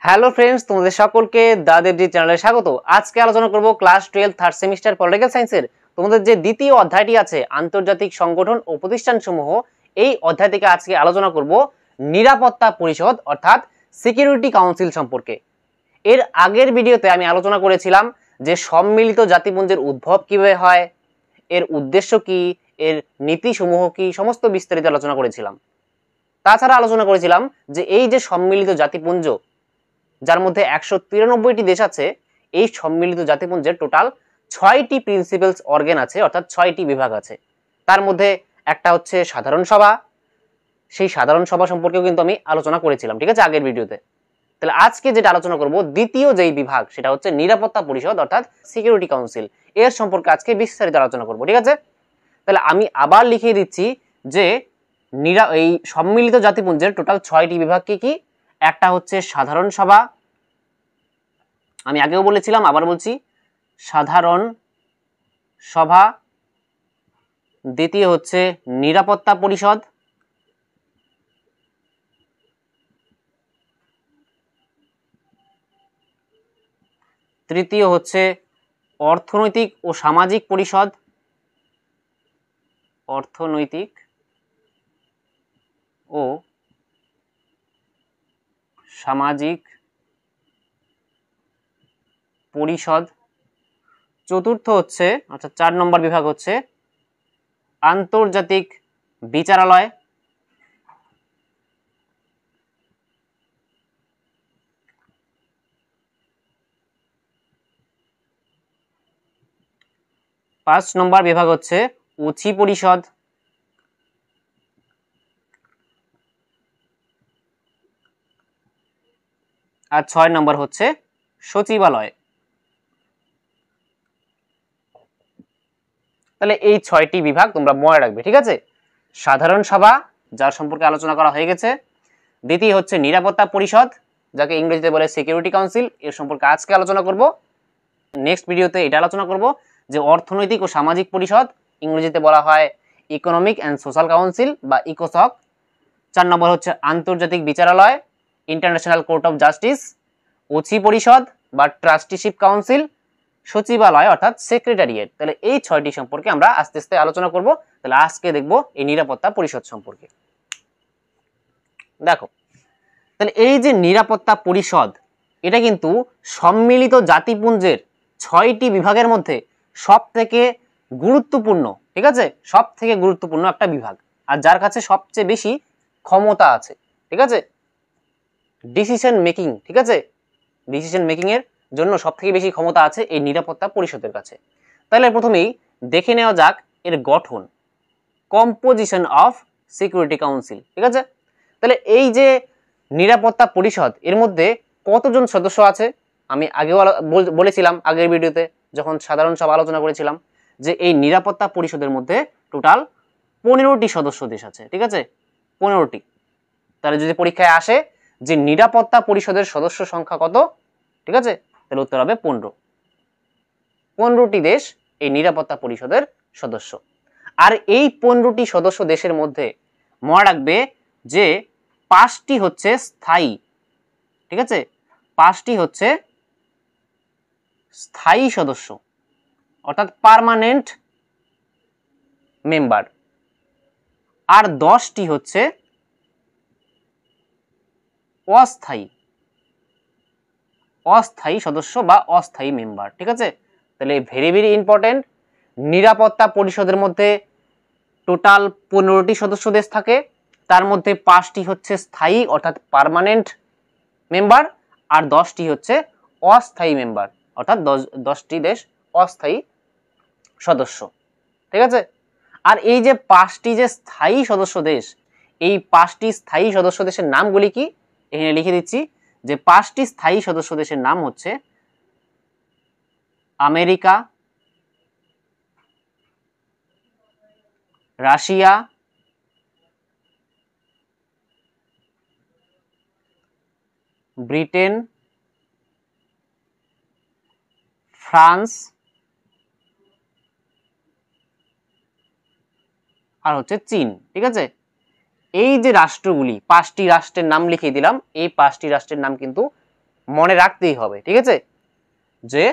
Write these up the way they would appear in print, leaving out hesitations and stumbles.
Hello friends, তোমাদের সকলকে দা দেবজি চ্যানেলে স্বাগত। আজকে আলোচনা করব ক্লাস 12 থার্ড সেমিস্টার পলিটিক্যাল সায়েন্সের তোমাদের যে দ্বিতীয় অধ্যায়টি আছে আন্তর্জাতিক সংগঠন ও প্রতিষ্ঠানসমূহ। এই অধ্যায় থেকে আজকে আলোচনা করব নিরাপত্তা পরিষদ অর্থাৎ সিকিউরিটি কাউন্সিল সম্পর্কে। এর আগের ভিডিওতে আমি আলোচনা করেছিলাম যে সম্মিলিত জাতিপুঞ্জের উদ্ভব কিভাবে হয়, এর উদ্দেশ্য কি, এর নীতিসমূহ কি, সমস্ত বিস্তারিত আলোচনা করেছিলাম। তাছাড়া আলোচনা করেছিলাম যে এই যে সম্মিলিত জাতিপুঞ্জ, যার মধ্যে 193টি দেশ আছে, এই সম্মিলিত জাতিপুঞ্জের টোটাল 6টি প্রিন্সিপালস অর্গান আছে, অর্থাৎ 6টি বিভাগ আছে। তার মধ্যে একটা হচ্ছে সাধারণ সভা। সেই সাধারণ সভা সম্পর্কেও কিন্তু আমি আলোচনা করেছিলাম, ঠিক আছে, আগের ভিডিওতে। তাহলে আজকে যেটা আলোচনা করব দ্বিতীয় যেই বিভাগ, সেটা হচ্ছে নিরাপত্তা পরিষদ অর্থাৎ সিকিউরিটি কাউন্সিল। এর সম্পর্কে আজকে বিস্তারিত আলোচনা করব, ঠিক আছে। তাহলে আমি আবার লিখিয়ে দিচ্ছি যে এই সম্মিলিত জাতিপুঞ্জের টোটাল 6টি বিভাগ কি কি। একটা হচ্ছে সাধারণ সভা, আমি আগেও বলেছিলাম, আবার বলছি, সাধারণ সভা। দ্বিতীয় হচ্ছে নিরাপত্তা পরিষদ। তৃতীয় হচ্ছে অর্থনৈতিক ও সামাজিক পরিষদ। অর্থনৈতিক ও সামাজিক পরিষদ। চতুর্থ হচ্ছে, অর্থাৎ 4 নম্বর বিভাগ হচ্ছে আন্তর্জাতিক বিচারালয়। পাঁচ নম্বর বিভাগ হচ্ছে উচি পরিষদ। আর 6 নম্বর হচ্ছে সচিবালয়। তাহলে এই 6টি বিভাগ তোমরা মনে রাখবে, ঠিক আছে। সাধারণ সভা, যার সম্পর্কে আলোচনা করা হয়ে গেছে। দ্বিতীয় হচ্ছে নিরাপত্তা পরিষদ, যাকে ইংরেজিতে বলে সিকিউরিটি কাউন্সিল। এর সম্পর্কে আজকে আলোচনা করব। নেক্সট ভিডিওতে এটা আলোচনা করব যে অর্থনৈতিক ও সামাজিক পরিষদ, ইংরেজিতে বলা হয় ইকোনমিক অ্যান্ড সোশ্যাল কাউন্সিল বা ইকোসক। 4 নম্বর হচ্ছে আন্তর্জাতিক বিচারালয়, ইন্টারন্যাশনাল কোর্ট অফ জাস্টিস। উচি পরিষদ বা ট্রাস্টিশিপ কাউন্সিল। সচিবালয় অর্থাৎ সেক্রেটারিয়েট। তাহলে এই 6টি সম্পর্কে আমরা আস্তে আস্তে আলোচনা করব। তাহলে আজকে দেখব এই নিরাপত্তা পরিষদ সম্পর্কে। দেখো, তাহলে এই যে নিরাপত্তা পরিষদ, এটা কিন্তু সম্মিলিত জাতিপুঞ্জের 6টি বিভাগের মধ্যে সব থেকে গুরুত্বপূর্ণ, ঠিক আছে, সব থেকে গুরুত্বপূর্ণ একটা বিভাগ, আর যার কাছে সবচেয়ে বেশি ক্ষমতা আছে, ঠিক আছে, ডিসিশন মেকিং, ঠিক আছে, ডিসিশন মেকিং এর জন্য সব থেকে বেশি ক্ষমতা আছে এই নিরাপত্তা পরিষদের কাছে। তাহলে প্রথমেই দেখে নেওয়া যাক এর গঠন, কম্পোজিশন অফ সিকিউরিটি কাউন্সিল, ঠিক আছে। তাহলে এই যে নিরাপত্তা পরিষদ, এর মধ্যে কতজন সদস্য আছে আমি আগেও বলেছিলাম আগের ভিডিওতে, যখন সাধারণ সভা আলোচনা করেছিলাম, যে এই নিরাপত্তা পরিষদের মধ্যে টোটাল 15টি সদস্য দেশ আছে, ঠিক আছে, 15টি। তাহলে যদি পরীক্ষায় আসে যে নিরাপত্তা পরিষদের সদস্য সংখ্যা কত, ঠিক আছে, তাহলে উত্তর হবে 15টি দেশ এই নিরাপত্তা পরিষদের সদস্য। আর এই 15টি সদস্য দেশের মধ্যে মনে রাখবে যে 5টি হচ্ছে স্থায়ী, ঠিক আছে, 5টি হচ্ছে স্থায়ী সদস্য অর্থাৎ পার্মানেন্ট মেম্বার, আর 10টি হচ্ছে অস্থায়ী সদস্য বা অস্থায়ী মেম্বার, ঠিক আছে। তাহলে ভেরি ভেরি ইম্পর্টেন্ট, নিরাপত্তা পরিষদের মধ্যে টোটাল 15টি সদস্য দেশ থাকে, তার মধ্যে 5টি হচ্ছে স্থায়ী অর্থাৎ পার্মানেন্ট মেম্বার, আর 10টি হচ্ছে অস্থায়ী মেম্বার অর্থাৎ 10টি দেশ অস্থায়ী সদস্য, ঠিক আছে। আর এই যে 5টি যে স্থায়ী সদস্য দেশ, এই 5টি স্থায়ী সদস্য দেশের নামগুলি কি এখানে লিখে দিচ্ছি, যে 5টি স্থায়ী সদস্য দেশের নাম হচ্ছে আমেরিকা, রাশিয়া, ব্রিটেন, ফ্রান্স, আর হচ্ছে চীন, ঠিক আছে। এই যে রাষ্ট্রগুলি, 5টি রাষ্ট্রের নাম লিখিয়ে দিলাম, এই 5টি রাষ্ট্রের নাম কিন্তু মনে রাখতেই হবে, ঠিক আছে, যে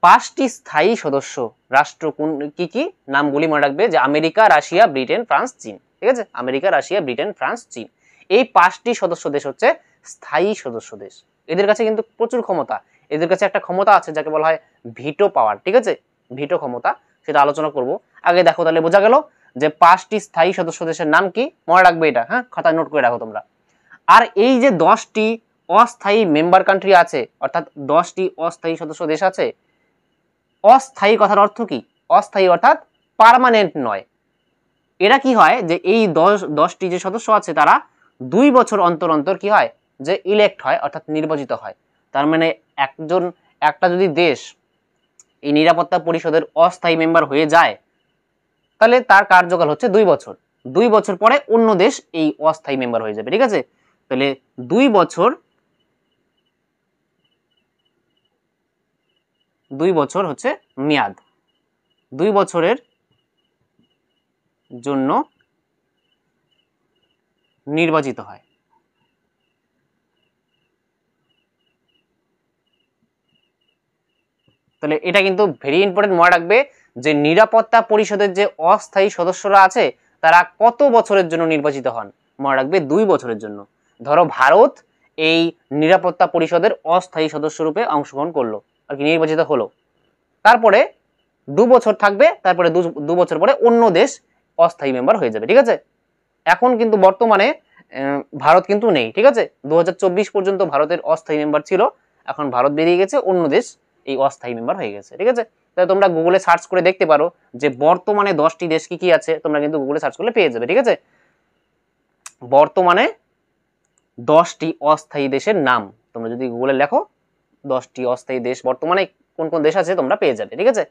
5টি স্থায়ী সদস্য রাষ্ট্র কোন কি কি নামগুলি মনে রাখবে, যে আমেরিকা, রাশিয়া, ব্রিটেন, ফ্রান্স, চীন, ঠিক আছে, আমেরিকা, রাশিয়া, ব্রিটেন, ফ্রান্স, চীন, এই 5টি সদস্য দেশ হচ্ছে স্থায়ী সদস্য দেশ। এদের কাছে কিন্তু প্রচুর ক্ষমতা, এদের কাছে একটা ক্ষমতা আছে যাকে বলা হয় ভিটো পাওয়ার, ঠিক আছে, ভিটো ক্ষমতা, সেটা আলোচনা করব। আগে দেখো, তাহলে বোঝা গেল যে 5টি স্থায়ী সদস্য দেশের নাম কি, মনে রাখবে এটা, হ্যাঁ, খাতায় নোট করে রাখো তোমরা। আর এই যে 10টি অস্থায়ী মেম্বার কান্ট্রি আছে, অর্থাৎ 10টি অস্থায়ী সদস্য দেশ আছে, অস্থায়ী কথার অর্থ কি, অস্থায়ী অর্থাৎ পার্মানেন্ট নয়। এরা কি হয়, যে এই 10টি যে সদস্য আছে তারা 2 বছর অন্তর অন্তর কি হয়, যে ইলেক্ট হয়, অর্থাৎ নির্বাচিত হয়। তার মানে একটা যদি দেশ এই নিরাপত্তা পরিষদের অস্থায়ী মেম্বার হয়ে যায়, তাহলে তার কার্যকাল হচ্ছে 2 বছর। 2 বছর পরে অন্য দেশ এই অস্থায়ী মেম্বার হয়ে যাবে, ঠিক আছে। তাহলে 2 বছর হচ্ছে মেয়াদ, 2 বছরের জন্য নির্বাচিত হয়। তাহলে এটা কিন্তু ভেরি ইম্পর্টেন্ট, মনে রাখবে যে নিরাপত্তা পরিষদের যে অস্থায়ী সদস্যরা আছে তারা কত বছরের জন্য নির্বাচিত হন, মনে রাখবে 2 বছরের জন্য। ধরো ভারত এই নিরাপত্তা পরিষদের অস্থায়ী সদস্য রূপে অংশগ্রহণ করলো, আর কি নির্বাচিত হলো, তারপরে 2 বছর থাকবে, তারপরে 2 বছর পরে অন্য দেশ অস্থায়ী মেম্বার হয়ে যাবে, ঠিক আছে। এখন কিন্তু বর্তমানে ভারত কিন্তু নেই, ঠিক আছে, 2024 পর্যন্ত ভারতের অস্থায়ী মেম্বার ছিল, এখন ভারত বেরিয়ে গেছে, অন্য দেশ এই অস্থায়ী মেম্বার হয়ে গেছে, ঠিক আছে। তাহলে তোমরা গুগলে সার্চ করে দেখতে পারো যে বর্তমানে 10টি দেশ কি কি আছে, তোমরা কিন্তু গুগলে সার্চ করলে পেয়ে যাবে, ঠিক আছে। বর্তমানে 10টি অস্থায়ী দেশের নাম তোমরা যদি গুগলে লেখো, 10টি অস্থায়ী দেশ বর্তমানে কোন কোন দেশ আছে তোমরা পেয়ে যাবে, ঠিক আছে।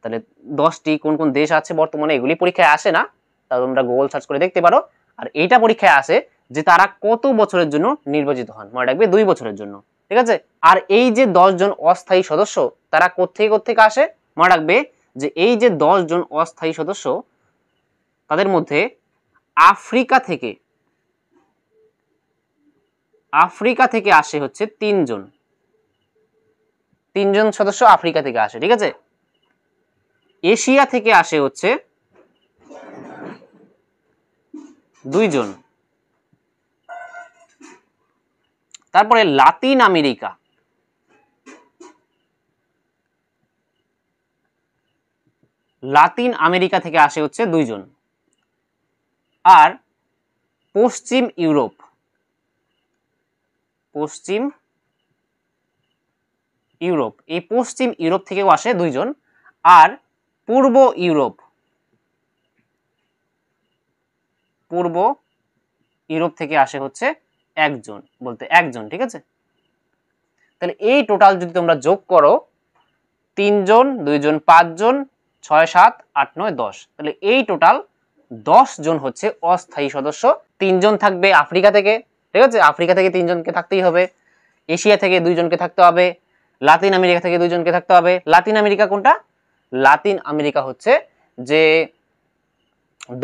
তাহলে 10টি কোন কোন দেশ আছে বর্তমানে, এগুলি পরীক্ষায় আসে না, তা তোমরা গুগল সার্চ করে দেখতে পারো। আর এইটা পরীক্ষায় আসে যে তারা কত বছরের জন্য নির্বাচিত হন, মনে রাখবে 2 বছরের জন্য, ঠিক আছে। আর এই যে 10 জন অস্থায়ী সদস্য তারা কোত্থেকে আসে, মনে রাখবে যে এই যে 10 জন অস্থায়ী সদস্য তাদের মধ্যে আফ্রিকা থেকে আসে হচ্ছে 3 জন সদস্য আফ্রিকা থেকে আসে, ঠিক আছে। এশিয়া থেকে আসে হচ্ছে 2 জন, তারপরে লাতিন আমেরিকা থেকে আসে হচ্ছে 2 জন, আর পশ্চিম ইউরোপ এই পশ্চিম ইউরোপ থেকেও আসে 2 জন, আর পূর্ব ইউরোপ থেকে আসে হচ্ছে 1 জন, ঠিক আছে। তাহলে এই টোটাল যদি তোমরা যোগ করো, 3 জন, 2 জন, 5 জন, 6, 7, 8, 9, 10, তাহলে এই টোটাল 10 জন হচ্ছে অস্থায়ী সদস্য। 3 জন থাকবে আফ্রিকা থেকে, ঠিক আছে, আফ্রিকা থেকে 3 জনকে থাকতেই হবে, এশিয়া থেকে 2 জনকে থাকতে হবে, লাতিন আমেরিকা থেকে 2 জনকে থাকতে হবে। লাতিন আমেরিকা কোনটা? লাতিন আমেরিকা হচ্ছে যে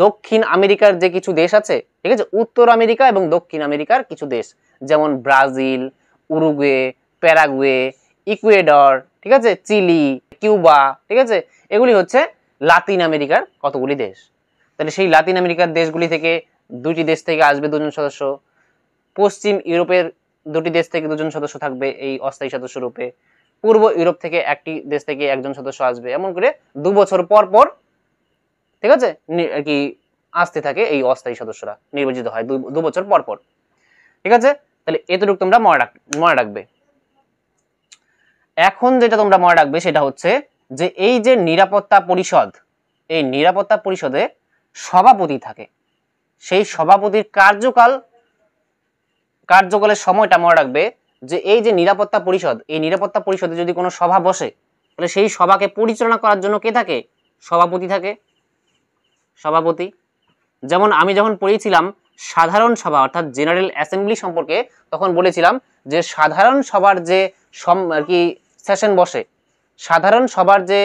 দক্ষিণ আমেরিকার যে কিছু দেশ আছে, ঠিক আছে, উত্তর আমেরিকা এবং দক্ষিণ আমেরিকার কিছু দেশ, যেমন ব্রাজিল, উরুগুয়ে, প্যারাগুয়ে, ইকুয়েডর, ঠিক আছে, চিলি, কিউবা, ঠিক আছে, এগুলি হচ্ছে লাতিন আমেরিকার কতগুলি দেশ। তাহলে সেই লাতিন আমেরিকার দেশগুলি থেকে 2টি দেশ থেকে আসবে 2 জন সদস্য, পশ্চিম ইউরোপের 2টি দেশ থেকে 2 জন সদস্য থাকবে এই অস্থায়ী সদস্য রূপে, পূর্ব ইউরোপ থেকে একটি দেশ থেকে 1 জন সদস্য আসবে, এমন করে 2 বছর পর পর, ঠিক আছে, আর কি আসতে থাকে এই অস্থায়ী সদস্যরা, নির্বাচিত হয় 2 বছর পর পর, ঠিক আছে। তাহলে এতটুকু তোমরা মনে রাখবে। এখন যেটা তোমরা মনে রাখবে সেটা হচ্ছে যে এই যে নিরাপত্তা পরিষদ, এই নিরাপত্তা পরিষদে সভাপতি থাকে, সেই সভাপতির কার্যকালের সময়টা মনে রাখবে যে এই যে নিরাপত্তা পরিষদ, এই নিরাপত্তা পরিষদে যদি কোনো সভা বসে তাহলে সেই সভাকে পরিচালনা করার জন্য কে থাকে? সভাপতি থাকে, সভাপতি। যেমন আমি যখন পড়েছিলাম সাধারণ সভা অর্থাৎ জেনারেল অ্যাসেম্বলি সম্পর্কে, তখন বলেছিলাম যে সাধারণ সভার যে আর কি সেশন বসে, সাধারণ সভার যে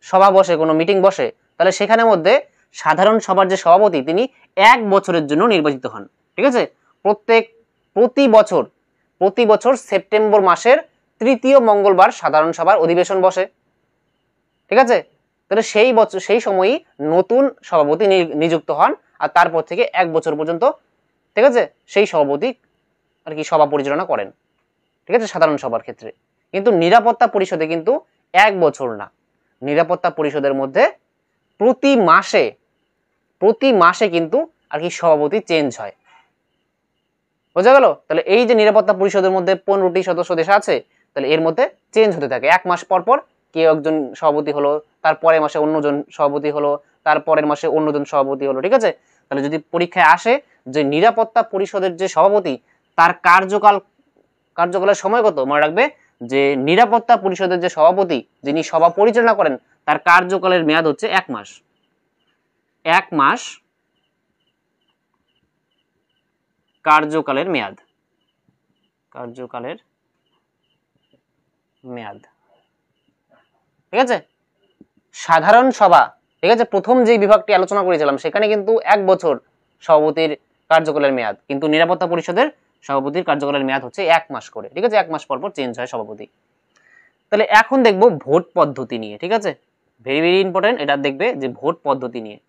সভা বসে, কোনো মিটিং বসে, তাহলে সেখানের মধ্যে সাধারণ সভার যে সভাপতি তিনি 1 বছরের জন্য নির্বাচিত হন, ঠিক আছে। প্রতি বছর প্রতি বছর সেপ্টেম্বর মাসের তৃতীয় মঙ্গলবার সাধারণ সভার অধিবেশন বসে। ঠিক আছে, তাহলে সেই বছর সেই সময়ই নতুন সভাপতি নিযুক্ত হন, আর তারপর থেকে 1 বছর পর্যন্ত, ঠিক আছে, সেই সভাপতি আর কি সভা পরিচালনা করেন। ঠিক আছে, সাধারণ সভার ক্ষেত্রে। কিন্তু নিরাপত্তা পরিষদে কিন্তু 1 বছর না, নিরাপত্তা পরিষদের মধ্যে প্রতি মাসে কিন্তু আর কি সভাপতি চেঞ্জ হয়। বোঝা গেল? তাহলে এই যে নিরাপত্তা পরিষদের মধ্যে 15টি সদস্য দেশ আছে, তাহলে এর মধ্যে চেঞ্জ হতে থাকে। 1 মাস পর পর কেউ একজন সভাপতি হলো, তারপরের মাসে অন্যজন সভাপতি হলো, তারপরের মাসে অন্যজন সভাপতি হলো। ঠিক আছে, তাহলে যদি পরীক্ষায় আসে যে নিরাপত্তা পরিষদের যে সভাপতি তার কার্যকালের সময় কত, মনে রাখবে যে নিরাপত্তা পরিষদের যে সভাপতি যিনি সভা পরিচালনা করেন তার কার্যকালের মেয়াদ হচ্ছে 1 মাস। 1 মাস কার্যকালের মেয়াদ, ঠিক আছে। সাধারণ সভা, ঠিক আছে, প্রথম যে বিভাগটি আলোচনা করেছিলাম সেখানে কিন্তু 1 বছর সভাপতির কার্যকালের মেয়াদ, কিন্তু নিরাপত্তা পরিষদের সভাপতির কার্যকালের মেয়াদ হচ্ছে 1 মাস করে। ঠিক আছে, 1 মাস পর পর চেঞ্জ হয় সভাপতি। তাহলে এখন দেখব ভোট পদ্ধতি নিয়ে। ঠিক আছে, ভেরি ভেরি ইম্পর্টেন্ট, এটা দেখবে যে ভোট পদ্ধতি নিয়ে।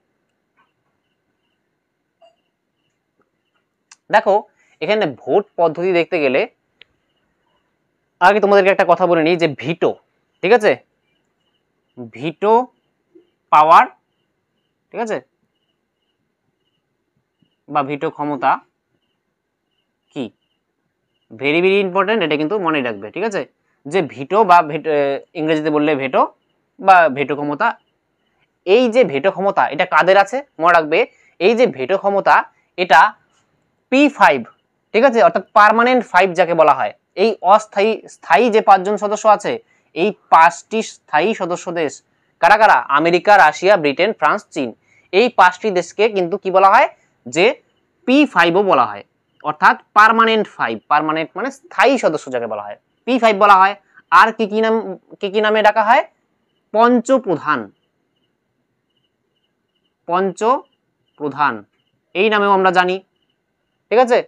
দেখো এখানে ভোট পদ্ধতি দেখতে গেলে আগে তোমাদেরকে একটা কথা বলে নিই যে ভিটো, ঠিক আছে, ভিটো পাওয়ার, ঠিক আছে, বা ভিটো ক্ষমতা কি, ভেরি ভেরি ইম্পর্টেন্ট, এটা কিন্তু মনে রাখবে। ঠিক আছে, যে ভিটো বা ইংরেজিতে বললে ভেটো বা ভেটো ক্ষমতা, এই যে ভেটো ক্ষমতা এটা কাদের আছে মনে রাখবে, এই যে ভেটো ক্ষমতা এটা P5, ঠিক আছে, অর্থাৎ পার্মানেন্ট 5 যাকে বলা হয়। এই স্থায়ী যে 5 জন সদস্য আছে, এই 5টি স্থায়ী সদস্য দেশ কারা কারা, আমেরিকা, রাশিয়া, ব্রিটেন, ফ্রান্স, চীন, এই 5টি দেশকে কিন্তু কি বলা হয় যে P5ও বলা হয়, অর্থাৎ পার্মানেন্ট 5, পার্মানেন্ট মানে স্থায়ী সদস্য যাকে বলা হয়, P5 বলা হয়। আর কি নামে ডাকা হয়, পঞ্চপ্রধান এই নামেও আমরা জানি। ঠিক আছে,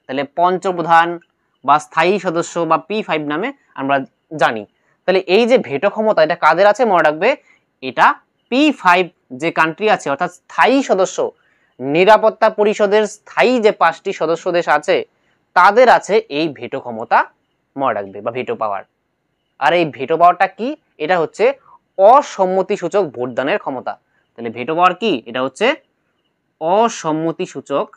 তাহলে পঞ্চপ্রধান বা স্থায়ী সদস্য বা P5 নামে আমরা জানি। তাহলে এই যে ভেটো ক্ষমতা এটা কাদের আছে মনে রাখবে, এটা P5 যে কান্ট্রি আছে অর্থাৎ স্থায়ী সদস্য, নিরাপত্তা পরিষদের স্থায়ী যে 5টি সদস্য দেশ আছে তাদের আছে এই ভেটো ক্ষমতা মনে রাখবে, বা ভেটো পাওয়ার। আর এই ভেটো পাওয়ারটা কি, এটা হচ্ছে অসম্মতিসূচক ভোটদানের ক্ষমতা। তাহলে ভেটো পাওয়ার কি, এটা হচ্ছে অসম্মতিসূচক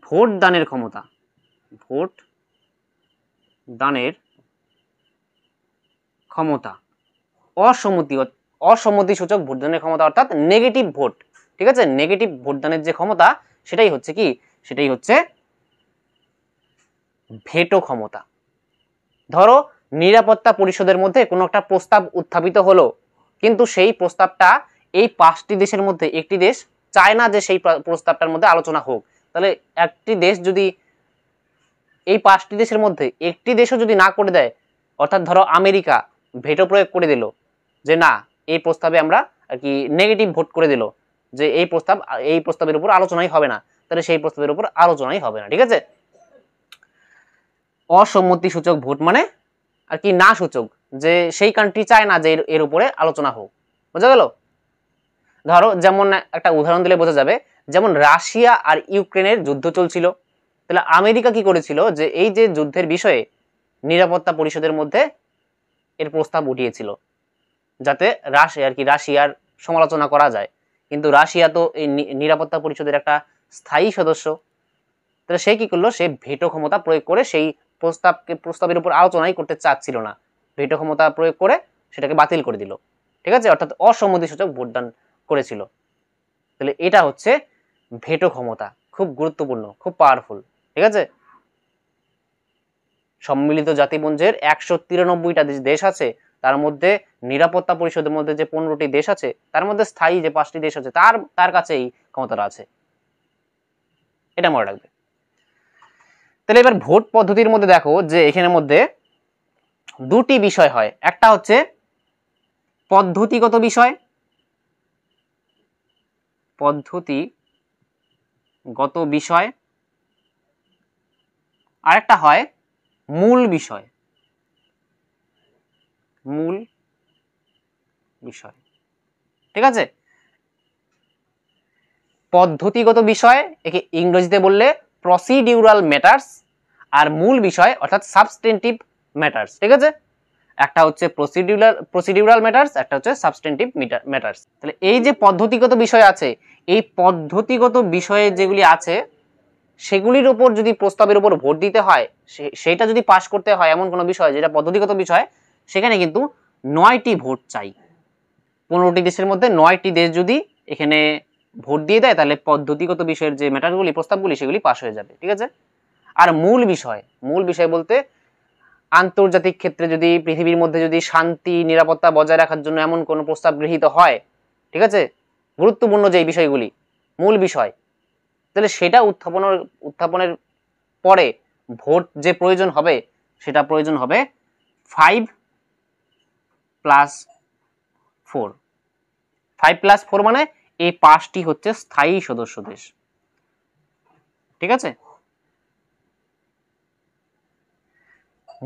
ভোট দানের ক্ষমতা, অসম্মতিসূচক ভোটদানের ক্ষমতা অর্থাৎ নেগেটিভ ভোট। ঠিক আছে, নেগেটিভ ভোটদানের যে ক্ষমতা সেটাই হচ্ছে কি, সেটাই হচ্ছে ভেটো ক্ষমতা। ধরো নিরাপত্তা পরিষদের মধ্যে কোনো একটা প্রস্তাব উত্থাপিত হলো, কিন্তু সেই প্রস্তাবটা এই 5টি দেশের মধ্যে একটি দেশ চায় না যে সেই প্রস্তাবটার মধ্যে আলোচনা হোক, তাহলে একটি দেশ যদি এই 5টি দেশের মধ্যে একটি দেশও যদি না করে দেয়, অর্থাৎ ধরো আমেরিকা ভেটো প্রয়োগ করে দিল যে না এই প্রস্তাবে আমরা আর কি নেগেটিভ ভোট করে দিল যে এই প্রস্তাবের উপর আলোচনাই হবে না, তাহলে সেই প্রস্তাবের উপর আলোচনাই হবে না। ঠিক আছে, অসম্মতিসূচক ভোট মানে আর কি না সূচক, যে সেই কান্ট্রি চায় না যে এর উপরে আলোচনা হোক। বোঝা গেল? ধরো যেমন একটা উদাহরণ দিলে বোঝা যাবে, যেমন রাশিয়া আর ইউক্রেনের যুদ্ধ চলছিল, তাহলে আমেরিকা কি করেছিল যে এই যে যুদ্ধের বিষয়ে নিরাপত্তা পরিষদের মধ্যে এর প্রস্তাব উঠিয়েছিল যাতে রাশিয়ার সমালোচনা করা যায়, কিন্তু রাশিয়া তো এই নিরাপত্তা পরিষদের একটা স্থায়ী সদস্য, তাহলে সে কি করলো, সে ভেটো ক্ষমতা প্রয়োগ করে সেই প্রস্তাবের উপর আলোচনাই করতে চাচ্ছিল না, ভেটো ক্ষমতা প্রয়োগ করে সেটাকে বাতিল করে দিল। ঠিক আছে, অর্থাৎ অসম্মতিসূচক ভোটদান করেছিল। তাহলে এটা হচ্ছে ভেটো ক্ষমতা, খুব গুরুত্বপূর্ণ, খুব পাওয়ারফুল। ঠিক আছে, সম্মিলিত জাতিপুঞ্জের 193টা দেশ আছে, তার মধ্যে নিরাপত্তা পরিষদের মধ্যে যে 15টি দেশ আছে তার মধ্যে স্থায়ী যে 5টি দেশ আছে তার কাছে এই ক্ষমতাটা আছে, এটা মনে রাখবে। তাহলে এবার ভোট পদ্ধতির মধ্যে দেখো যে এখানের মধ্যে দুটি বিষয় হয়, একটা হচ্ছে পদ্ধতিগত বিষয় পদ্ধতিগত বিষয়, আরেকটা হয় মূল বিষয়। মূল বিষয়, ঠিক আছে। পদ্ধতিগত বিষয় একে ইংরেজিতে বললে প্রসিডিউরাল ম্যাটার্স, আর মূল বিষয় অর্থাৎ সাবস্টেন্টিভ ম্যাটার্স, ঠিক আছে। একটা হচ্ছে প্রসিডিউরাল ম্যাটার্স, একটা হচ্ছে সাবস্টেন্টিভ ম্যাটার্স। তাহলে এই যে পদ্ধতিগত বিষয় আছে, এই পদ্ধতিগত বিষয়ে যেগুলি আছে সেগুলির উপর যদি প্রস্তাবের উপর ভোট দিতে হয়, সেটা যদি পাশ করতে হয় এমন কোনো বিষয় যেটা পদ্ধতিগত বিষয়, সেখানে কিন্তু 9টি ভোট চাই। 15টি দেশের মধ্যে 9টি দেশ যদি এখানে ভোট দিয়ে দেয় তাহলে পদ্ধতিগত বিষয়ের যে ম্যাটারগুলি, প্রস্তাবগুলি, সেগুলি পাশ হয়ে যাবে, ঠিক আছে। আর মূল বিষয় বলতে আন্তর্জাতিক ক্ষেত্রে যদি পৃথিবীর মধ্যে যদি শান্তি নিরাপত্তা বজায় রাখার জন্য এমন কোনো প্রস্তাব গৃহীত হয়, ঠিক আছে, গুরুত্বপূর্ণ যে বিষয়গুলি মূল বিষয়, তাহলে সেটা উত্থাপনের পরে ভোট যে প্রয়োজন হবে, সেটা প্রয়োজন হবে 5+4। 5+4 মানে এই 5টি হচ্ছে স্থায়ী সদস্য দেশ, ঠিক আছে।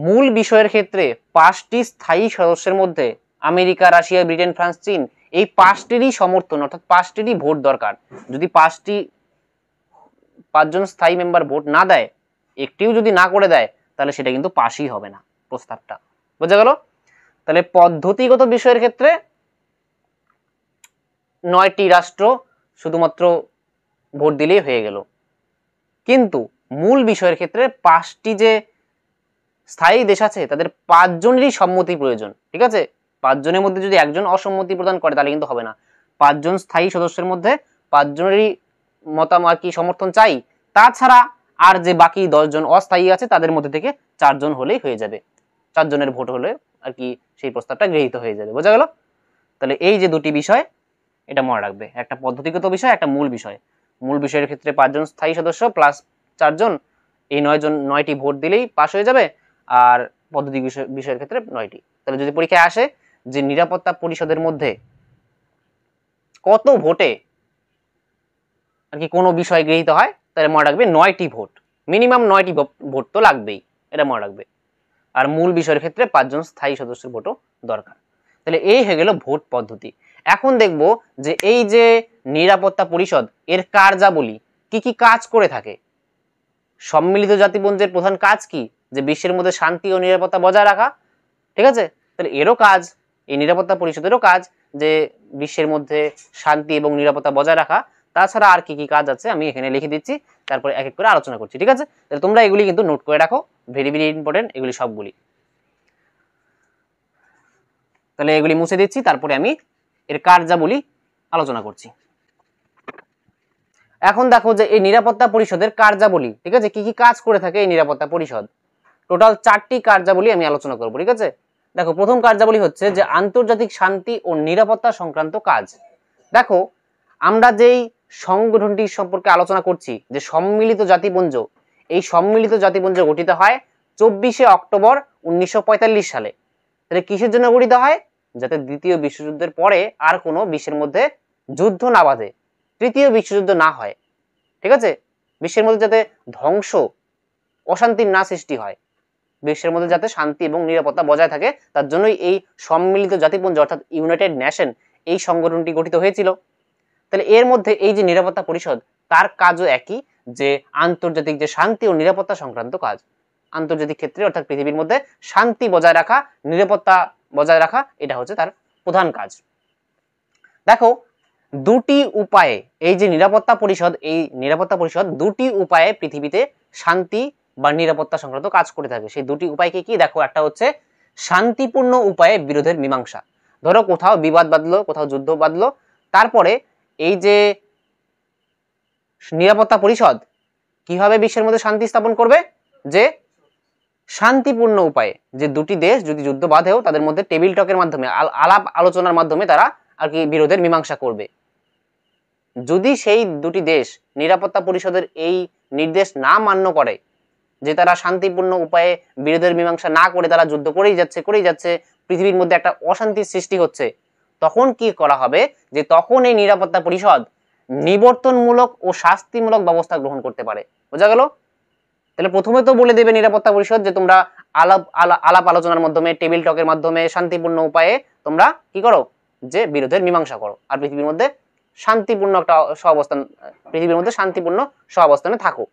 মূল বিষয়ের ক্ষেত্রে 5টি স্থায়ী সদস্যের মধ্যে আমেরিকা, রাশিয়া, ব্রিটেন, ফ্রান্স, চীন, এই 5টিরই সমর্থন অর্থাৎ 5টিরই ভোট দরকার। যদি 5জন স্থায়ী মেম্বার ভোট না দেয়, একটিও যদি না করে দেয়, তাহলে সেটা কিন্তু পাশই হবে না প্রস্তাবটা, বোঝা গেল। তাহলে পদ্ধতিগত বিষয়ের ক্ষেত্রে 9টি রাষ্ট্র শুধুমাত্র ভোট দিলেই হয়ে গেল, কিন্তু মূল বিষয়ের ক্ষেত্রে 5টি যে স্থায়ী দেশ আছে তাদের 5জনেরই সম্মতি প্রয়োজন, ঠিক আছে। 5জনের মধ্যে যদি একজন অসম্মতি প্রদান করে তাহলে কিন্তু হবে না। 5জন স্থায়ী সদস্যের মধ্যে 5জনেরই মতামত কি সমর্থন চাই, তাছাড়া আর যে বাকি 10জন অস্থায়ী আছে তাদের মধ্যে থেকে 4জন হলেই হয়ে যাবে। 4জনের ভোট হলে আর কি সেই প্রস্তাবটা গৃহীত হয়ে যাবে, বোঝা গেল। তাহলে এই যে দুটি বিষয় এটা মনে রাখবে, একটা পদ্ধতিগত বিষয়, একটা মূল বিষয়। মূল বিষয়ের ক্ষেত্রে 5জন স্থায়ী সদস্য প্লাস 4জন, এই 9টি ভোট দিলেই পাস হয়ে যাবে। আর পদ্ধতি বিষয়ের ক্ষেত্রে 9টি। তাহলে যদি পরীক্ষায় আসে যে নিরাপত্তা পরিষদের মধ্যে কত ভোটে আর কি কোনো বিষয় গৃহীত হয়, তাহলে মনে রাখবে 9টি ভোট, মিনিমাম 9টি ভোট তো লাগবেই, এটা মনে রাখবে। আর মূল বিষয়ের ক্ষেত্রে 5জন স্থায়ী সদস্যের ভোটও দরকার। তাহলে এই হয়ে গেল ভোট পদ্ধতি। এখন দেখব যে এই যে নিরাপত্তা পরিষদ এর কার্যাবলী কি কি কাজ করে থাকে। সম্মিলিত জাতিপুঞ্জের প্রধান কাজ কি, যে বিশ্বের মধ্যে শান্তি ও নিরাপত্তা বজায় রাখা, ঠিক আছে। তাহলে এরও কাজ, এই নিরাপত্তা পরিষদেরও কাজ যে বিশ্বের মধ্যে শান্তি এবং নিরাপত্তা বজায় রাখা। তাছাড়া আর কি কি কাজ আছে আমি এখানে লিখে দিচ্ছি, তারপরে এক এক করে আলোচনা করছি, ঠিক আছে। তাহলে তোমরা এগুলি কিন্তু নোট করে রাখো, ভেরি ভেরি ইম্পর্টেন্ট এগুলি সবগুলি। তাহলে এগুলি মুছে দিচ্ছি, তারপরে আমি এর কার্যাবলী আলোচনা করছি। এখন দেখো যে এই নিরাপত্তা পরিষদের কার্যাবলী, ঠিক আছে, কি কি কাজ করে থাকে এই নিরাপত্তা পরিষদ। টোটাল 4টি কার্যাবলী আমি আলোচনা করব, ঠিক আছে। দেখো প্রথম কার্যাবলী হচ্ছে যে আন্তর্জাতিক শান্তি ও নিরাপত্তা সংক্রান্ত কাজ। দেখো আমরা যেই সংগঠনটি সম্পর্কে আলোচনা করছি যে সম্মিলিত জাতিপুঞ্জ, এই সম্মিলিত জাতিপুঞ্জ গঠিত হয় 24শে অক্টোবর 1945 সালে। তাহলে কিসের জন্য গঠিত হয়, যাতে দ্বিতীয় বিশ্বযুদ্ধের পরে আর কোনো বিশ্বের মধ্যে যুদ্ধ না বাধে, তৃতীয় বিশ্বযুদ্ধ না হয়, ঠিক আছে। বিশ্বের মধ্যে যাতে ধ্বংস অশান্তির না সৃষ্টি হয়, বিশ্বের মধ্যে যাতে শান্তি এবং নিরাপত্তা বজায় থাকে, তার জন্যই এই সম্মিলিত জাতিপুঞ্জ অর্থাৎ ইউনাইটেড নেশন এই সংগঠনটি গঠিত হয়েছিল। তাহলে এর মধ্যে এই যে নিরাপত্তা পরিষদ, তার কাজও একই, যে আন্তর্জাতিক যে শান্তি ও নিরাপত্তা সংক্রান্ত কাজ, আন্তর্জাতিক ক্ষেত্রে অর্থাৎ পৃথিবীর মধ্যে শান্তি বজায় রাখা, নিরাপত্তা বজায় রাখা, এটা হচ্ছে তার প্রধান কাজ। দেখো দুটি উপায়ে এই যে নিরাপত্তা পরিষদ দুটি উপায়ে পৃথিবীতে শান্তি বা নিরাপত্তা সংক্রান্ত কাজ করে থাকে। সেই দুটি উপায় কি কি দেখো, একটা হচ্ছে শান্তিপূর্ণ উপায়ে বিরোধের মীমাংসা। ধরো কোথাও বিবাদ বাঁধলো, কোথাও যুদ্ধ বাঁধলো, তারপরে এই যে নিরাপত্তা পরিষদ কিভাবে বিশ্বের মধ্যে শান্তি স্থাপন করবে, যে শান্তিপূর্ণ উপায়ে, যে দুটি দেশ যদি যুদ্ধ বাঁধেও তাদের মধ্যে টেবিল টকের মাধ্যমে, আলাপ আলোচনার মাধ্যমে তারা আর কি বিরোধের মীমাংসা করবে। যদি সেই দুটি দেশ নিরাপত্তা পরিষদের এই নির্দেশ না মান্য করে, যে তারা শান্তিপূর্ণ উপায়ে বিরোধের মীমাংসা না করে তারা যুদ্ধ করেই যাচ্ছে, পৃথিবীর মধ্যে একটা অশান্তির সৃষ্টি হচ্ছে, তখন কি করা হবে, যে তখন এই নিরাপত্তা পরিষদ নিবর্তনমূলক ও শাস্তিমূলক ব্যবস্থা গ্রহণ করতে পারে। বোঝা গেল? তাহলে প্রথমে তো বলে দেবে নিরাপত্তা পরিষদ যে তোমরা আলাপ আলোচনার মাধ্যমে, টেবিল টকের মাধ্যমে শান্তিপূর্ণ উপায়ে তোমরা কি করো, যে বিরোধের মীমাংসা করো, আর পৃথিবীর মধ্যে শান্তিপূর্ণ একটা সহাবস্থান, পৃথিবীর মধ্যে শান্তিপূর্ণ সহাবস্থানে থাকো।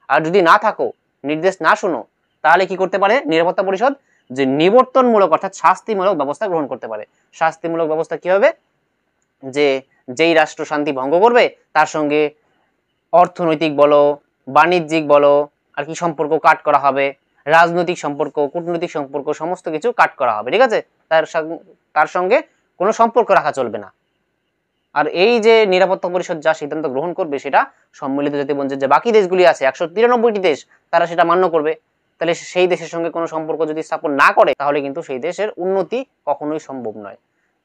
আর যদি না থাকো, নির্দেশ না শুনো, তাহলে কি করতে পারে নিরাপত্তা পরিষদ, যে নিবর্তনমূলক অর্থাৎ শাস্তিমূলক ব্যবস্থা গ্রহণ করতে পারে। শাস্তিমূলক ব্যবস্থা কি হবে, যে যেই রাষ্ট্র শান্তি ভঙ্গ করবে তার সঙ্গে অর্থনৈতিক বলো, বাণিজ্যিক বলো, আর কি সম্পর্ক কাট করা হবে, রাজনৈতিক সম্পর্ক, কূটনৈতিক সম্পর্ক, সমস্ত কিছু কাট করা হবে। ঠিক আছে, তার সঙ্গে কোনো সম্পর্ক রাখা চলবে না। আর এই যে নিরাপত্তা পরিষদ যা সিদ্ধান্ত গ্রহণ করবে সেটা সম্মিলিত জাতিপুঞ্জের যে বাকি দেশগুলি আছে 193টি দেশ, তারা সেটা মান্য করবে। তাহলে সেই দেশের সঙ্গে কোনো সম্পর্ক যদি স্থাপন না করে, তাহলে কিন্তু সেই দেশের উন্নতি কখনোই সম্ভব নয়।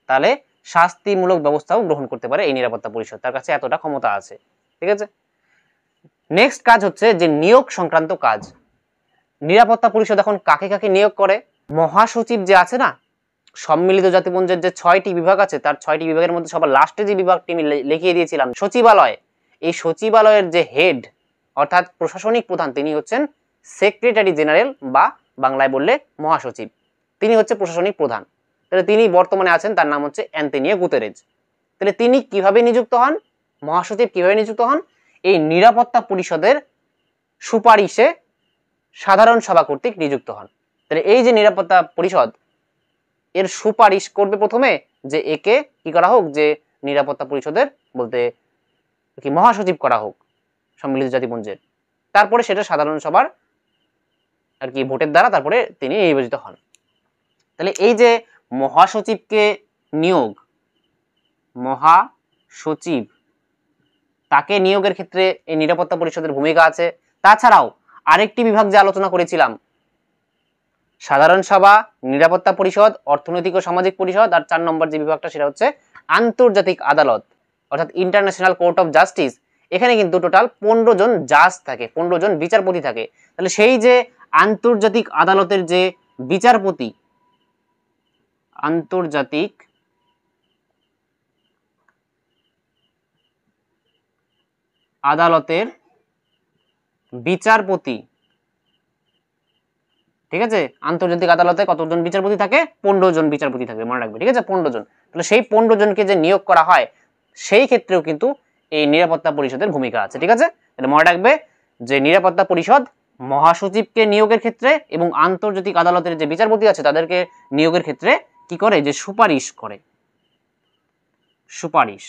তাহলে শাস্তিমূলক ব্যবস্থাও গ্রহণ করতে পারে এই নিরাপত্তা পরিষদ, তার কাছে এতটা ক্ষমতা আছে। ঠিক আছে, নেক্সট কাজ হচ্ছে যে নিয়োগ সংক্রান্ত কাজ। নিরাপত্তা পরিষদ এখন কাকে কাকে নিয়োগ করে? মহাসচিব যে আছে না, সম্মিলিত জাতিপুঞ্জের যে 6টি বিভাগ আছে, তার 6টি বিভাগের মধ্যে সবার লাস্টে যে বিভাগটি আমি লিখিয়ে দিয়েছিলাম সচিবালয়, এই সচিবালয়ের যে হেড অর্থাৎ প্রশাসনিক প্রধান, তিনি হচ্ছেন সেক্রেটারি জেনারেল বা বাংলায় বললে মহাসচিব। তিনি হচ্ছে প্রশাসনিক প্রধান। তাহলে তিনি বর্তমানে আছেন, তার নাম হচ্ছে অ্যান্তোনিও গুতেরেজ। তাহলে তিনি কিভাবে নিযুক্ত হন, মহাসচিব কিভাবে নিযুক্ত হন? এই নিরাপত্তা পরিষদের সুপারিশে সাধারণ সভা কর্তৃক নিযুক্ত হন। তাহলে এই যে নিরাপত্তা পরিষদ, এর সুপারিশ করবে প্রথমে যে একে কি করা হোক, যে নিরাপত্তা পরিষদের বলতে কি মহাসচিব করা হোক সম্মিলিত জাতিপুঞ্জের। তারপরে সেটা সাধারণ সভার আর কি ভোটের দ্বারা তারপরে তিনি নির্বাচিত হন। তাহলে এই যে মহাসচিবকে নিয়োগ, মহাসচিব তাকে নিয়োগের ক্ষেত্রে এই নিরাপত্তা পরিষদের ভূমিকা আছে। তাছাড়াও আরেকটি বিভাগ যে আলোচনা করেছিলাম, সাধারণ সভা, নিরাপত্তা পরিষদ, অর্থনৈতিক ও সামাজিক পরিষদ, আর 4 নম্বর যে বিভাগটা সেটা হচ্ছে আন্তর্জাতিক আদালত অর্থাৎ ইন্টারন্যাশনাল কোর্ট অফ জাস্টিস। এখানে কিন্তু টোটাল 15 জন জাজ থাকে, 15 জন বিচারপতি থাকে। তাহলে সেই যে আন্তর্জাতিক আদালতের যে বিচারপতি, আন্তর্জাতিক আদালতের বিচারপতি, ঠিক আছে, আন্তর্জাতিক আদালতে কতজন বিচারপতি থাকে? 15 জন বিচারপতি থাকে, মনে রাখবে। ঠিক আছে, 15 জন। তাহলে সেই 15 জনকে যে নিয়োগ করা হয়, সেই ক্ষেত্রেও কিন্তু এই নিরাপত্তা পরিষদের ভূমিকা আছে। ঠিক আছে, তাহলে মনে রাখবে যে নিরাপত্তা পরিষদ মহাসচিবকে নিয়োগের ক্ষেত্রে এবং আন্তর্জাতিক আদালতের যে বিচারপতি আছে তাদেরকে নিয়োগের ক্ষেত্রে কি করে, যে সুপারিশ করে, সুপারিশ।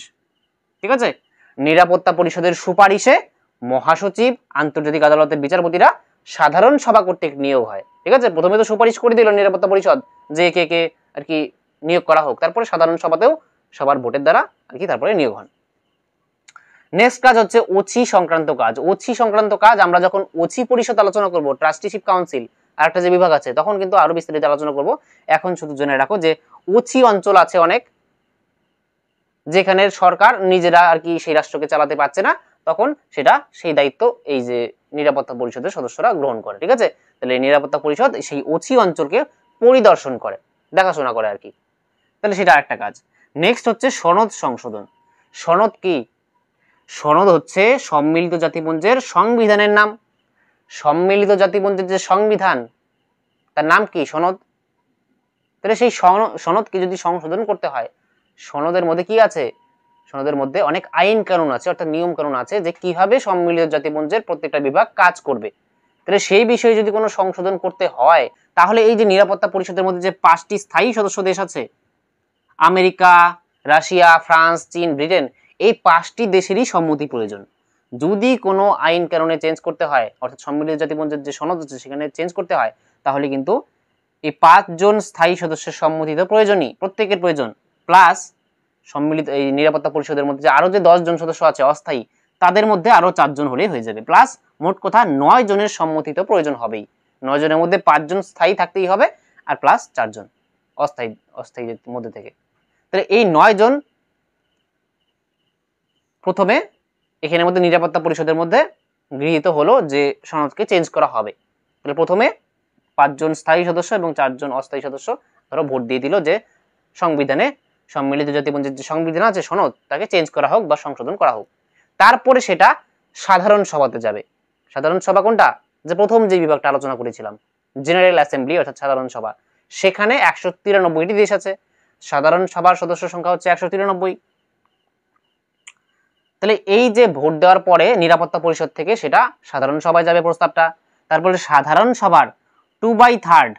ঠিক আছে, নিরাপত্তা পরিষদের সুপারিশে মহাসচিব, আন্তর্জাতিক আদালতের বিচারপতিরা সাধারণ সভা কর্তৃক নিয়োগ হয়। ঠিক আছে, প্রথমে তো সুপারিশ করে দিল নিরাপত্তা পরিষদ যে কে কে আর কি নিয়োগ করা হোক, তারপরে সাধারণ সভাতেও সবার ভোটের দ্বারা আর কি তারপরে নিয়োগ হন। নেক্সট কাজ হচ্ছে ওসি সংক্রান্ত কাজ। ওসি সংক্রান্ত কাজ আমরা যখন ওসি পরিষদ আলোচনা করব, ট্রাস্টিশিপ কাউন্সিল আর একটা যে বিভাগ আছে, তখন কিন্তু আরো বিস্তারিত আলোচনা করব। এখন শুধু জেনে রাখো যে ওসি অঞ্চল আছে অনেক, যেখানে সরকার নিজেরা আর কি সেই রাষ্ট্রকে চালাতে পারছে না, তখন সেটা সেই দায়িত্ব এই যে নিরাপত্তা পরিষদের সদস্যরা গ্রহণ করে। ঠিক আছে, তাহলে নিরাপত্তা পরিষদ সেই ওসি অঞ্চলকে পরিদর্শন করে, দেখাশোনা করে আর কি। তাহলে সেটা একটা কাজ। নেক্সট হচ্ছে সনদ সংশোধন। সনদ কি? সনদ হচ্ছে সম্মিলিত জাতিপুঞ্জের সংবিধানের নাম। সম্মিলিত জাতিপুঞ্জের যে সংবিধান, তার নাম কি? সনদ। তাহলে সেই সনদকে যদি সংশোধন করতে হয়, সনদের মধ্যে কি আছে? সনদের মধ্যে অনেক আইন কানুন আছে, অর্থাৎ নিয়ম কানুন আছে যে কিভাবে সম্মিলিত জাতিপুঞ্জের প্রত্যেকটা বিভাগ কাজ করবে। তাহলে সেই বিষয়ে যদি কোনো সংশোধন করতে হয়, তাহলে এই যে নিরাপত্তা পরিষদের মধ্যে যে 5টি স্থায়ী সদস্য দেশ আছে, আমেরিকা, রাশিয়া, ফ্রান্স, চীন, ব্রিটেন, এই 5টি দেশেরই সম্মতি প্রয়োজন। যদি কোনো আইন কানুনে চেঞ্জ করতে হয়, অর্থাৎ সম্মিলিত জাতিপুঞ্জের যে সনদ আছে সেখানে চেঞ্জ করতে হয়, তাহলে কিন্তু এই 5 জন স্থায়ী সদস্যের সম্মতি তো প্রয়োজনই, প্রত্যেকের প্রয়োজন। প্লাস সম্মিলিত এই নিরাপত্তা পরিষদের মধ্যে যে আরো যে 10 জন সদস্য আছে অস্থায়ী, তাদের মধ্যে আরো 4 জন হলেই হয়ে যাবে। প্লাস মোট কথা 9 জনের সম্মতি তো প্রয়োজন হবেই। 9 জনের মধ্যে 5 জন স্থায়ী থাকতেই হবে, আর প্লাস 4 জন অস্থায়ীর মধ্যে থেকে। তাহলে এই 9 জন প্রথমে এখানের মধ্যে নিরাপত্তা পরিষদের মধ্যে গৃহীত হলো যে সনদকে চেঞ্জ করা হবে। তাহলে প্রথমে 5 জন স্থায়ী সদস্য এবং 4 জন অস্থায়ী সদস্য ধরো ভোট দিয়ে দিল যে সংবিধানে সম্মিলিত জাতিপুঞ্জের যে সংবিধান আছে সনদ, তাকে চেঞ্জ করা হোক বা সংশোধন করা হোক। তারপরে সেটা সাধারণ সভাতে যাবে। সাধারণ সভা কোনটা? যে প্রথম যে বিভাগটা আলোচনা করেছিলাম, জেনারেল অ্যাসেম্বলি অর্থাৎ সাধারণ সভা। সেখানে 193টি দেশ আছে, সাধারণ সভার সদস্য সংখ্যা হচ্ছে 193। তাহলে এই যে ভোট দেওয়ার পরে নিরাপত্তা পরিষদ থেকে সেটা সাধারণ সভায় যাবে প্রস্তাবটা। তারপরে সাধারণ সভার 2/3,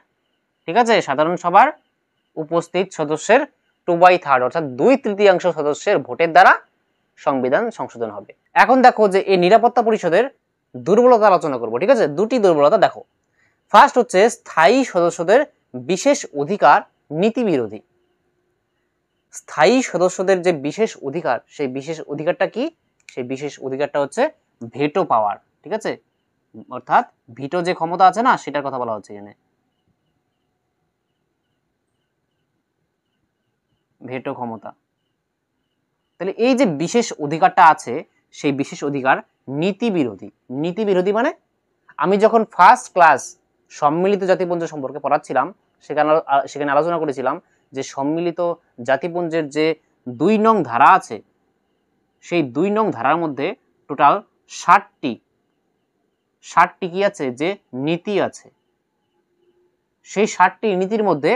ঠিক আছে, সাধারণ সভার উপস্থিত সদস্যের 2/3 অর্থাৎ 2/3 সদস্যের ভোটের দ্বারা সংবিধান সংশোধন হবে। এখন দেখো যে এই নিরাপত্তা পরিষদের দুর্বলতা আলোচনা করব, ঠিক আছে। দুটি দুর্বলতা দেখো। ফার্স্ট হচ্ছে স্থায়ী সদস্যদের বিশেষ অধিকার নীতি বিরোধী। স্থায়ী সদস্যদের যে বিশেষ অধিকার, সেই বিশেষ অধিকারটা কি? সেই বিশেষ অধিকারটা হচ্ছে ভেটো পাওয়ার, ঠিক আছে, অর্থাৎ ভিটো যে ক্ষমতা আছে না, সেটার কথা বলা হচ্ছে এখানে, ভেটো ক্ষমতা। তাহলে এই যে বিশেষ অধিকারটা আছে, সেই বিশেষ অধিকার নীতি বিরোধী। নীতি বিরোধী মানে আমি যখন ফার্স্ট ক্লাস সম্মিলিত জাতিপুঞ্জ সম্পর্কে পড়াচ্ছিলাম, সেখানে আলোচনা করেছিলাম যে সম্মিলিত জাতিপুঞ্জের যে 2 নং ধারা আছে, সেই 2 নং ধারার মধ্যে টোটাল 60টি কি আছে, যে নীতি আছে। সেই 60টি নীতির মধ্যে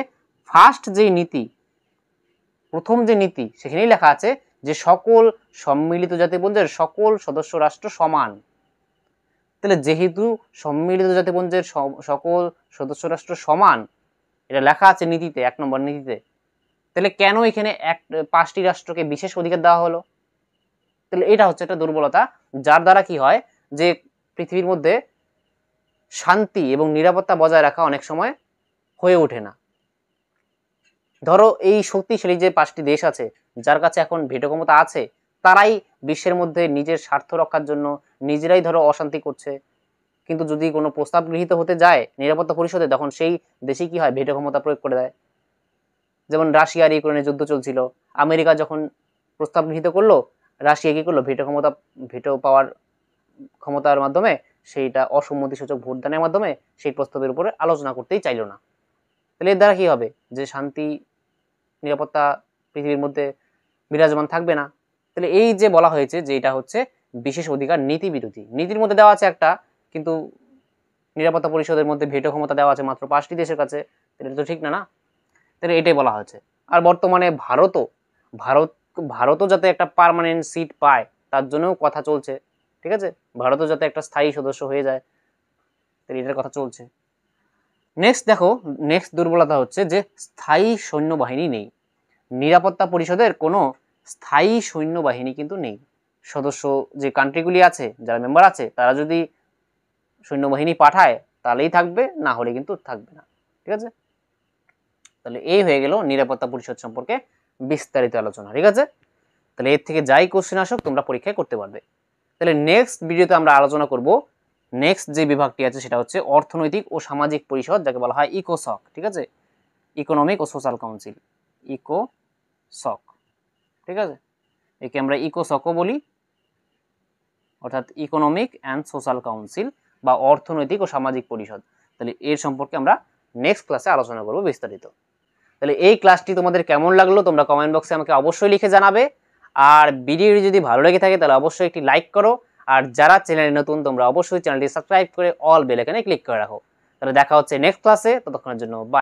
ফার্স্ট যে নীতি, প্রথম যে নীতি, সেখানেই লেখা আছে যে সকল সম্মিলিত জাতিপুঞ্জের সকল সদস্য রাষ্ট্র সমান। তাহলে যেহেতু সম্মিলিত জাতিপুঞ্জের সকল সদস্য রাষ্ট্র সমান, এটা লেখা আছে নীতিতে, 1 নম্বর নীতিতে, তাহলে কেন এখানে 5টি রাষ্ট্রকে বিশেষ অধিকার দেওয়া হলো? তাহলে এটা হচ্ছে একটা দুর্বলতা, যার দ্বারা কি হয় যে পৃথিবীর মধ্যে শান্তি এবং নিরাপত্তা বজায় রাখা অনেক সময় হয়ে ওঠে না। ধরো এই শক্তিশালী যে 5টি দেশ আছে, যার কাছে এখন ভেটো ক্ষমতা আছে, তারাই বিশ্বের মধ্যে নিজের স্বার্থ রক্ষার জন্য নিজেরাই ধরো অশান্তি করছে। কিন্তু যদি কোনো প্রস্তাব গৃহীত হতে যায় নিরাপত্তা পরিষদে, তখন সেই দেশে কি হয়, ভেটো ক্ষমতা প্রয়োগ করে দেয়। যেমন রাশিয়ার ইউক্রেনের যুদ্ধ চলছিল, আমেরিকা যখন প্রস্তাব গৃহীত করলো, রাশিয়া কি করলো, ভেটো পাওয়ার ক্ষমতার মাধ্যমে সেইটা অসম্মতিসূচক ভোটদানের মাধ্যমে সেই প্রস্তাবের উপরে আলোচনা করতেই চাইল না। তাহলে এর দ্বারা কি হবে, যে শান্তি নিরাপত্তা পৃথিবীর মধ্যে বিরাজমান থাকবে না। তাহলে এই যে বলা হয়েছে যে এটা হচ্ছে বিশেষ অধিকার নীতি বিরোধী। নীতির মধ্যে দেওয়া আছে একটা, কিন্তু নিরাপত্তা পরিষদের মধ্যে ভেটো ক্ষমতা দেওয়া আছে মাত্র 5টি দেশের কাছে। এটা তো ঠিক না, না? তাহলে এটাই বলা হয়েছে। আর বর্তমানে ভারতও যাতে একটা পার্মানেন্ট সিট পায়, তার জন্যও কথা চলছে, ঠিক আছে, ভারতও যাতে একটা স্থায়ী সদস্য হয়ে যায়, তাহলে এটার কথা চলছে। নেক্সট দেখো, নেক্সট দুর্বলতা হচ্ছে যে স্থায়ী সৈন্যবাহিনী নেই। নিরাপত্তা পরিষদের কোনো স্থায়ী সৈন্যবাহিনী কিন্তু নেই। সদস্য যে কান্ট্রিগুলি আছে, যারা মেম্বার আছে, তারা যদি সৈন্যবাহিনী পাঠায় তাহলেই থাকবে, না হলে কিন্তু থাকবে না, ঠিক আছে। তাহলে এই হয়ে গেল নিরাপত্তা পরিষদ সম্পর্কে বিস্তারিত আলোচনা, ঠিক আছে। তাহলে এর থেকে যাই কোশ্চেন আসুক তোমরা পরীক্ষায় করতে পারবে। তাহলে নেক্সট ভিডিওতে আমরা আলোচনা করব নেক্সট যে বিভাগটি আছে, সেটা হচ্ছে অর্থনৈতিক ও সামাজিক পরিষদ, যাকে বলা হয় ইকোসক, ঠিক আছে, ইকোনমিক ও সোশ্যাল কাউন্সিল, ইকোসক, ঠিক আছে। একে আমরা ইকোসকও বলি, অর্থাৎ ইকোনমিক অ্যান্ড সোশ্যাল কাউন্সিল বা অর্থনৈতিক ও সামাজিক পরিষদ। তাহলে এর সম্পর্কে আমরা নেক্সট ক্লাসে আলোচনা করব বিস্তারিত। তাহলে এই ক্লাসটি তোমাদের কেমন লাগলো তোমরা কমেন্ট বক্সে আমাকে অবশ্যই লিখে জানাবে। আর ভিডিওটি যদি ভালো লেগে থাকে তাহলে অবশ্যই একটি লাইক করো। আর যারা চ্যানেলে নতুন তোমরা অবশ্যই চ্যানেলটি সাবস্ক্রাইব করে অল বেল আইকনে ক্লিক করে রাখো। তাহলে দেখা হচ্ছে নেক্সট ক্লাসে, ততক্ষণের জন্য বাই।